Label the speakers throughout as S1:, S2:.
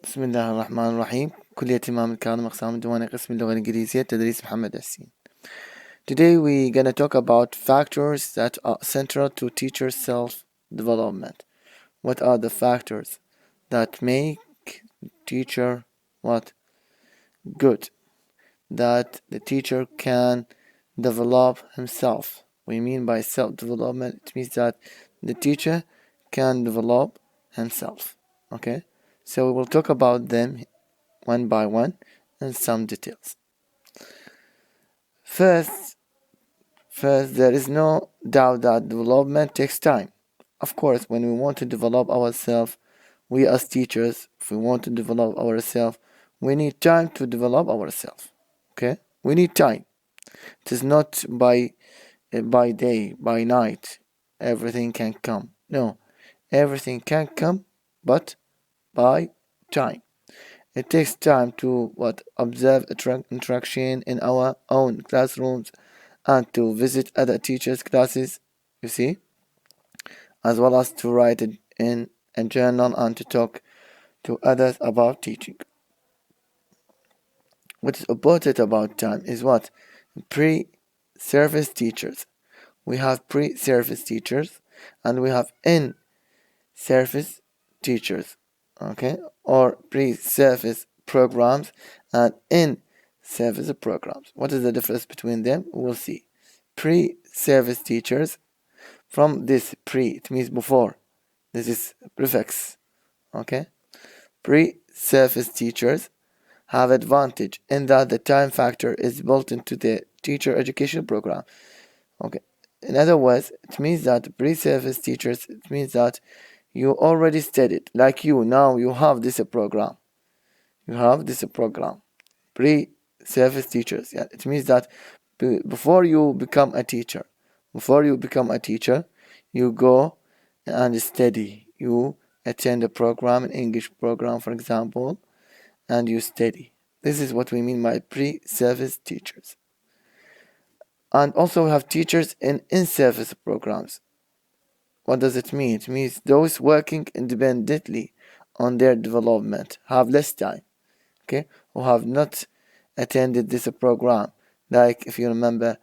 S1: بسم الله الرحمن الرحيم. كلية إمام الكاظم أقسام الديوانية قسم اللغة الإنجليزية تدريس محمد ياسين. Today we're gonna talk about factors that are central to teacher self-development. What are the factors that make teacher what? Good. That the teacher can develop himself. We mean by self-development, it means that the teacher can develop himself. Okay? So we will talk about them one by one and some details. First, there is no doubt that development takes time. Of course, when we want to develop ourselves, we as teachers, if we want to develop ourselves, we need time to develop ourselves. Okay? We need time. It is not by day, by night, everything can come. No, everything can come, but by time. It takes time to observe interaction in our own classrooms and to visit other teachers' classes, you see, as well as to write it in a journal and to talk to others about teaching. What is important about time is what? Pre-service teachers. We have pre-service teachers and we have in-service teachers, okay, or pre-service programs and in-service programs. What is the difference between them? We'll see. Pre-service teachers, from this pre, it means before. This is prefix, okay. Pre-service teachers have advantage in that the time factor is built into the teacher education program, okay. In other words, it means that pre-service teachers, it means that you already studied, like you, now you have this program. You have this program. Pre-service teachers. Yeah, it means that before you become a teacher, you go and study. You attend a program, an English program, for example, and you study. This is what we mean by pre-service teachers. And also we have teachers in service programs. What does it mean? It means those working independently on their development have less time, okay, who have not attended this program. Like if you remember,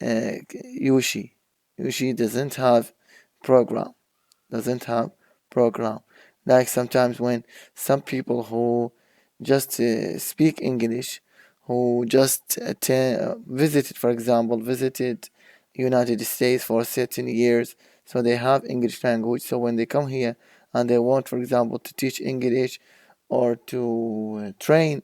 S1: Yushi doesn't have program, Like sometimes when some people who just speak English, who just visited United States for certain years, so they have English language. So when they come here and they want, for example, to teach English or to train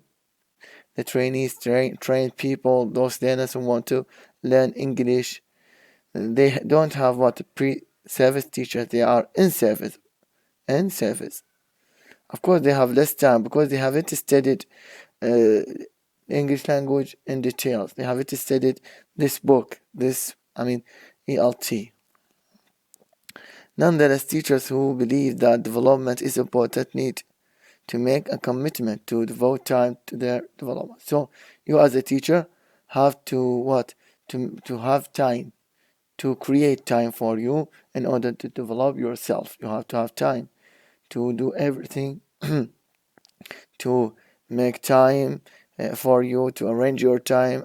S1: the trainees, train people, those learners who want to learn English, they don't have pre-service teachers. They are in service. Of course, they have less time because they haven't studied English language in details. They haven't studied this book, ELT. Nonetheless, teachers who believe that development is important need to make a commitment to devote time to their development. So you as a teacher have to to have time, to create time for you in order to develop yourself. You have to have time to do everything, to make time for you, to arrange your time,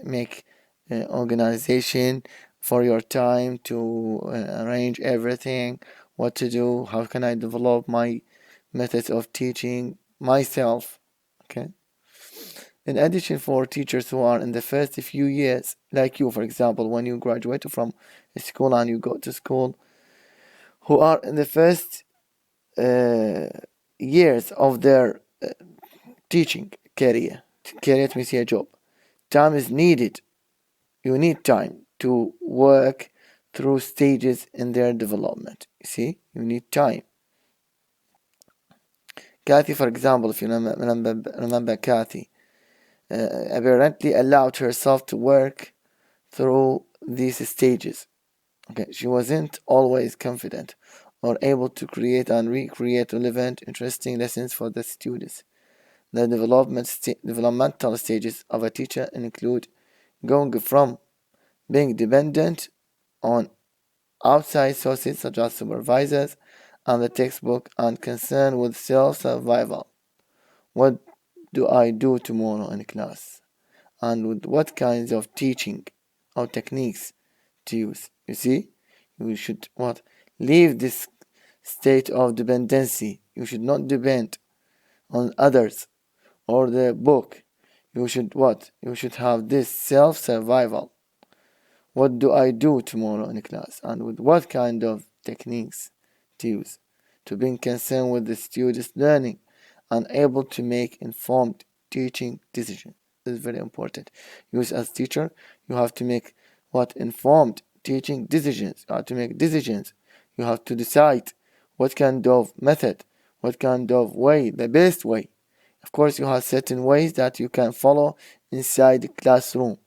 S1: make organization for your time, to arrange everything, what to do, how can I develop my methods of teaching myself, okay. In addition, for teachers who are in the first few years, like you, for example, when you graduate from school and you go to school, who are in the first years of their teaching career means a job, time is needed. You need time to work through stages in their development. You see, you need time. Kathy, for example, if you remember Kathy, apparently allowed herself to work through these stages. Okay, she wasn't always confident or able to create and recreate relevant, interesting lessons for the students. The developmental stages of a teacher include going from being dependent on outside sources such as supervisors and the textbook and concern with self-survival. what do I do tomorrow in class, and with what kinds of teaching or techniques to use. You see, you should leave this state of dependency. You should not depend on others or the book. You should You should have this self-survival. What do I do tomorrow in class, and with what kind of techniques to use to be concerned with the student's learning and able to make informed teaching decisions. This is very important. You as teacher, you have to make informed teaching decisions. You have to make decisions. You have to decide what kind of method, what kind of way, the best way. Of course, you have certain ways that you can follow inside the classroom.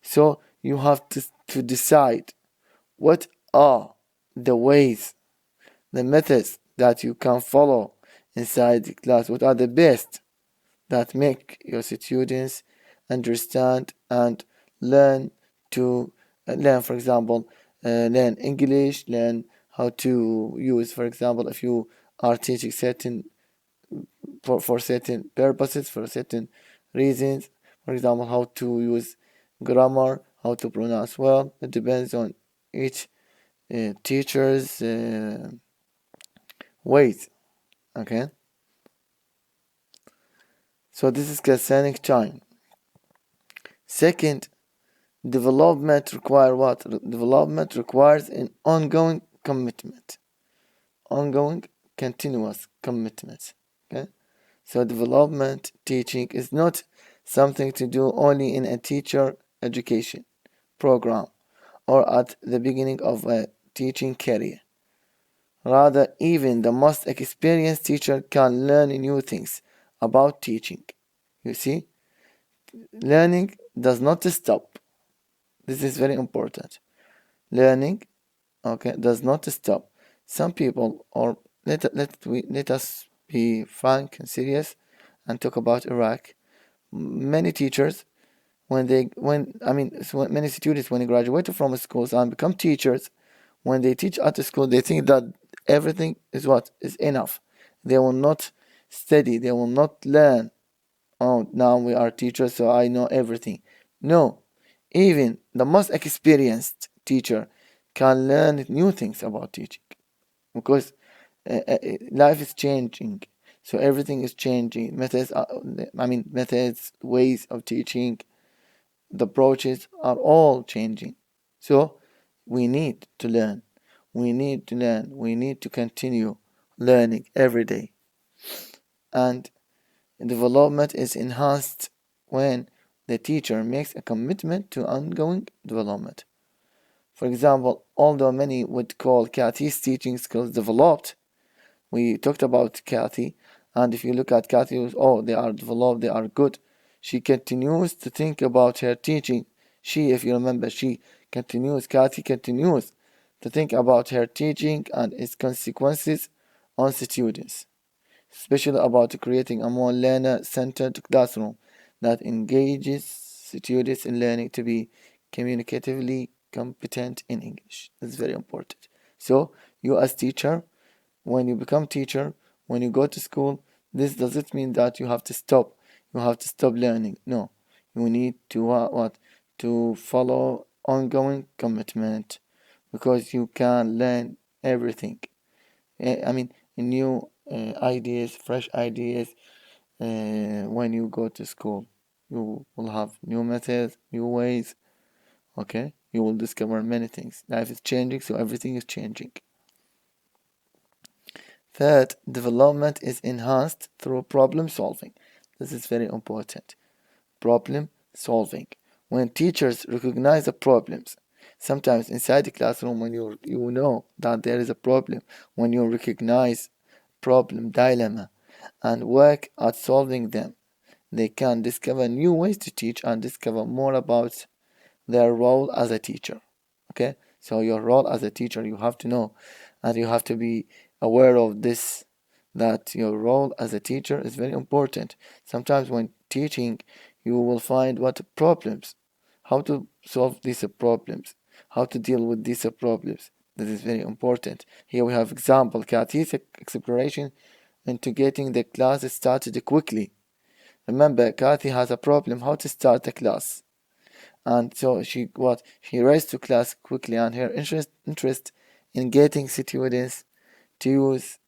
S1: So you have to decide what are the ways, the methods that you can follow inside the class, what are the best that make your students understand and learn to learn, for example, learn English, learn how to use, for example, if you are teaching certain for certain purposes, for certain reasons, for example, how to use grammar, how to pronounce well. It depends on each teacher's ways. Okay, so this is concerning time. Second, development require what? Development requires an ongoing commitment, ongoing continuous commitment. Okay, so development teaching is not something to do only in a teacher education program or at the beginning of a teaching career. Rather, even the most experienced teacher can learn new things about teaching. You see, learning does not stop. This is very important. Learning, does not stop. Some people, or let us be frank and serious and talk about Iraq. Many teachers, many students when they graduate from schools and become teachers, when they teach at the school, they think that everything is enough. They will not study. They will not learn. Oh, now we are teachers, so I know everything. No, even the most experienced teacher can learn new things about teaching, because life is changing, so everything is changing. Methods, ways of teaching, the approaches are all changing. So we need to learn. We need to learn. We need to continue learning every day. And development is enhanced when the teacher makes a commitment to ongoing development. For example, although many would call Kathy's teaching skills developed, we talked about Kathy, and if you look at Kathy, they are developed, they are good. She continues to think about her teaching. If you remember, Kathy continues to think about her teaching and its consequences on students, especially about creating a more learner-centered classroom that engages students in learning to be communicatively competent in English. This is very important. So you as teacher, when you become teacher, when you go to school, this doesn't mean that you have to stop. You have to stop learning. No, you need to to follow ongoing commitment, because you can learn everything. New ideas, fresh ideas. When you go to school, you will have new methods, new ways. Okay, you will discover many things. Life is changing, so everything is changing. Third, development is enhanced through problem solving. This is very important. Problem solving. When teachers recognize the problems, sometimes inside the classroom, when you know that there is a problem, when you recognize problem, dilemma, and work at solving them, they can discover new ways to teach and discover more about their role as a teacher. Okay, so your role as a teacher, you have to know, and you have to be aware of this, that your role as a teacher is very important. Sometimes when teaching, you will find what problems, how to solve these problems, how to deal with these problems. This is very important. Here we have example, Kathy's exploration into getting the class started quickly. Remember, Kathy has a problem how to start a class. And so she raced to class quickly, and her interest in getting students to use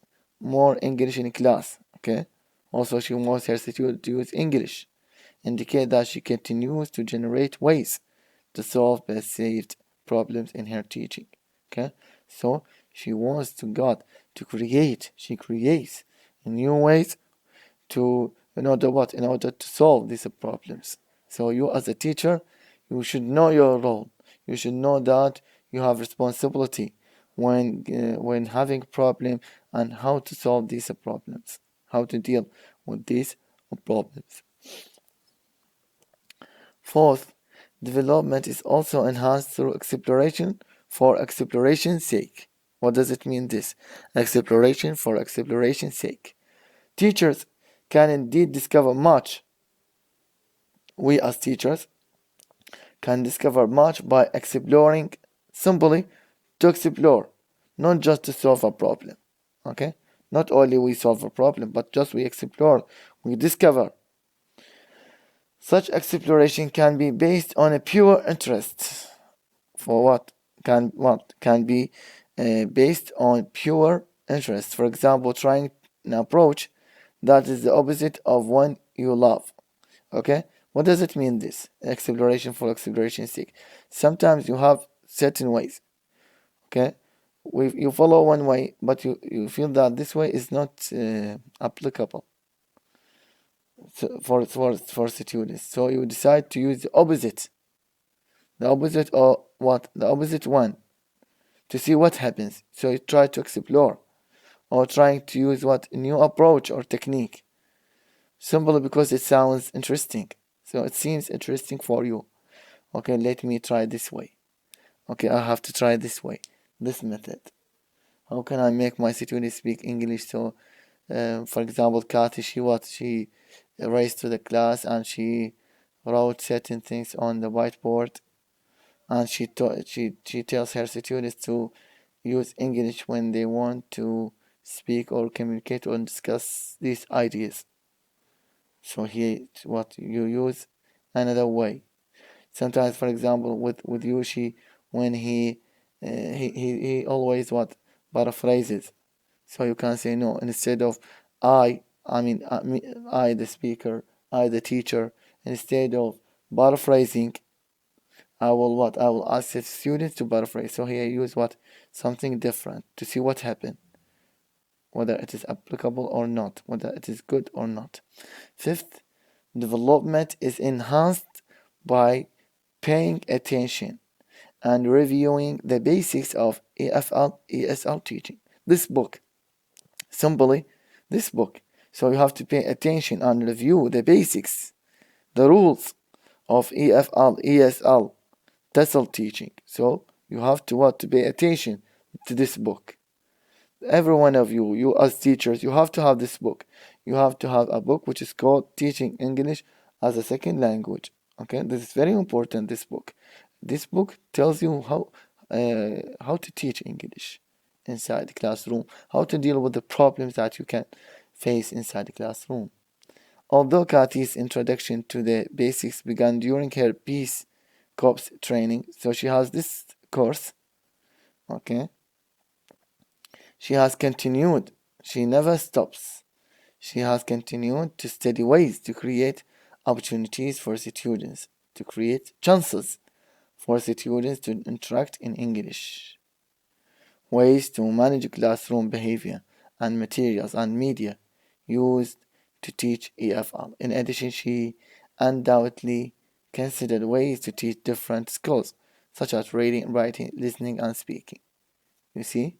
S1: more English in class. Okay. Also, she wants her students to use English, indicate that she continues to generate ways to solve perceived problems in her teaching. Okay. So she wants she creates new ways to in order to solve these problems. So you as a teacher, you should know your role. You should know that you have responsibility when having problem, and how to solve these problems, how to deal with these problems. Fourth, development is also enhanced through exploration for exploration's sake. What does it mean, this? Exploration for exploration's sake. Teachers can indeed discover much. We as teachers can discover much by exploring, simply to explore, not just to solve a problem. Okay? Not only we solve a problem, but just we explore, we discover. Such exploration can be based on a pure interest. For what? Can be based on pure interest. For example, trying an approach that is the opposite of one you love. Okay? What does it mean, this? Exploration for exploration's sake. Sometimes you have certain ways. Okay? You follow one way, but you feel that this way is not applicable for students. So you decide to use the opposite. The opposite, or what? The opposite one, to see what happens. So you try to explore, or trying to use a new approach or technique, simply because it sounds interesting. So it seems interesting for you. Okay, let me try this way. Okay, I have to try this way, this method. How can I make my students speak English? So, for example, Kathy, she raced to the class and she wrote certain things on the whiteboard, and she tells her students to use English when they want to speak or communicate or discuss these ideas. So here, you use another way. Sometimes, for example, with Yoshi, when he always paraphrases. So you can say no, instead of I the speaker, I the teacher. Instead of paraphrasing, I will ask the students to paraphrase. So here I use something different to see what happened, whether it is applicable or not, whether it is good or not. Fifth, development is enhanced by paying attention and reviewing the basics of ESL teaching. This book, simply this book. So you have to pay attention and review the basics, the rules of ESL, TESOL teaching. So you have to pay attention to this book. Every one of you as teachers, you have to have this book. You have to have a book which is called Teaching English as a Second Language. Okay, this is very important. This book tells you how to teach English inside the classroom, how to deal with the problems that you can face inside the classroom. Although Kathy's introduction to the basics began during her Peace Corps training, so she has this course. Okay, she has continued. She never stops. She has continued to study ways to create opportunities for students, to create chances for students to interact in English, ways to manage classroom behavior and materials and media used to teach EFL. In addition, she undoubtedly considered ways to teach different skills, such as reading, writing, listening, and speaking. You see?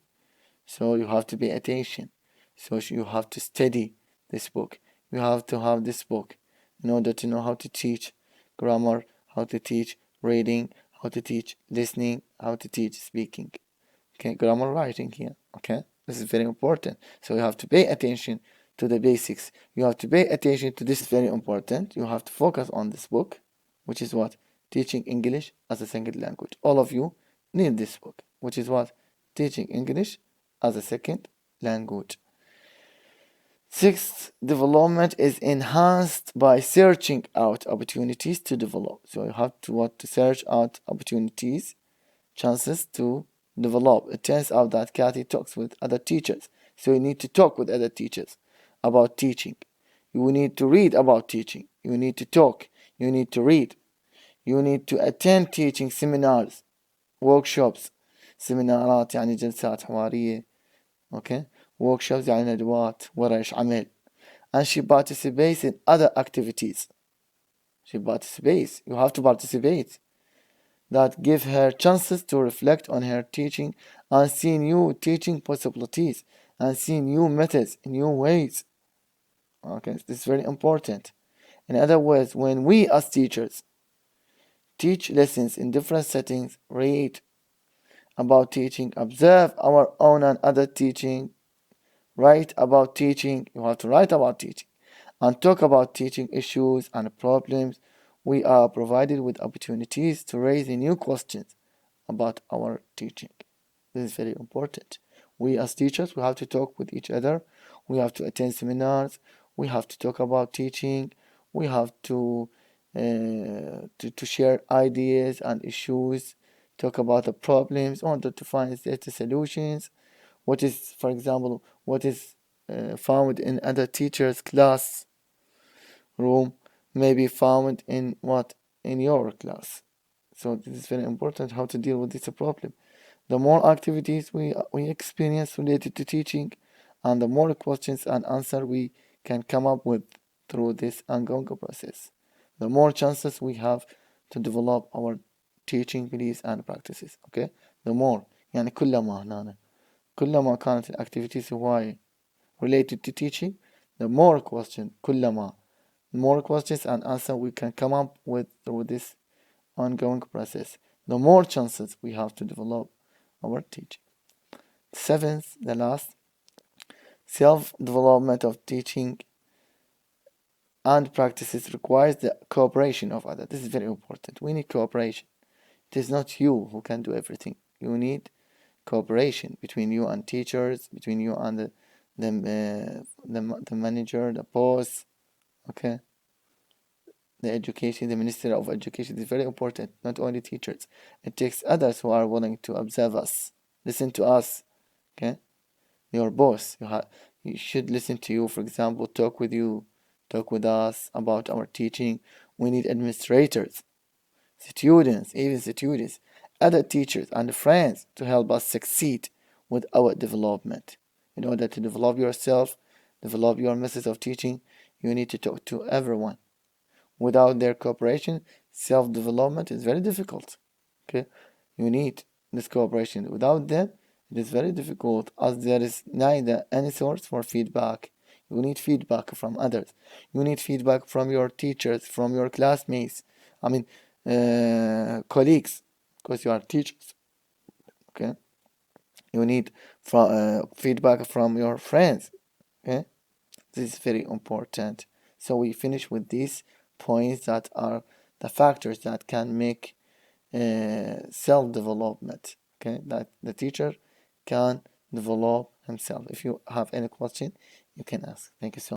S1: So you have to pay attention. So you have to study this book. You have to have this book in order to know how to teach grammar, how to teach reading, how to teach listening, how to teach speaking. Okay, grammar writing here. Okay, this is very important. So you have to pay attention to the basics. You have to pay attention to this, very important. You have to focus on this book, which is Teaching English as a Second Language. All of you need this book, which is Teaching English as a Second Language. Sixth, development is enhanced by searching out opportunities to develop. So you have to search out opportunities, chances to develop. It turns out that Kathy talks with other teachers. So you need to talk with other teachers about teaching. You need to read about teaching. You need to talk. You need to read. You need to attend teaching seminars, workshops. سيمينارات يعني جلسات حوارية. Okay? Workshops يعني ندوات, ورش عمل. And she participates in other activities. She participates. You have to participate. That give her chances to reflect on her teaching and see new teaching possibilities and see new methods, new ways. Okay, this is very important. In other words, when we as teachers teach lessons in different settings, read about teaching, observe our own and other teaching, write about teaching, you have to write about teaching, and talk about teaching issues and problems, we are provided with opportunities to raise new questions about our teaching. This is very important. We as teachers, we have to talk with each other, we have to attend seminars, we have to talk about teaching, we have to share ideas and issues, talk about the problems, order to find the solutions. What is, for example, what is found in other teachers' class room may be found in your class. So this is very important, how to deal with this problem. The more activities we experience related to teaching, and the more questions and answers we can come up with through this ongoing process, the more chances we have to develop our teaching beliefs and practices. Okay, the more يعني كلما كانت الactivities هواية related to teaching, the more questions and answers we can come up with through this ongoing process, the more chances we have to develop our teaching. Seventh, the last, self-development of teaching and practices requires the cooperation of others. This is very important. We need cooperation. It is not you who can do everything. You need cooperation between you and teachers, between you and the manager, the boss, okay? The Minister of Education is very important, not only teachers. It takes others who are willing to observe us, listen to us, okay? Your boss, you should listen to you, for example, talk with us about our teaching. We need administrators, students, other teachers and friends to help us succeed with our development. In order to develop yourself, develop your methods of teaching, you need to talk to everyone. Without their cooperation, self-development is very difficult. Okay, you need this cooperation. Without them, it is very difficult, as there is neither any source for feedback. You need feedback from others. You need feedback from your teachers, from your classmates. Colleagues, because you are teachers. Okay, you need feedback from your friends. Okay, this is very important. So we finish with these points that are the factors that can make self-development. Okay, that the teacher can develop himself. If you have any question, you can ask. Thank you so much.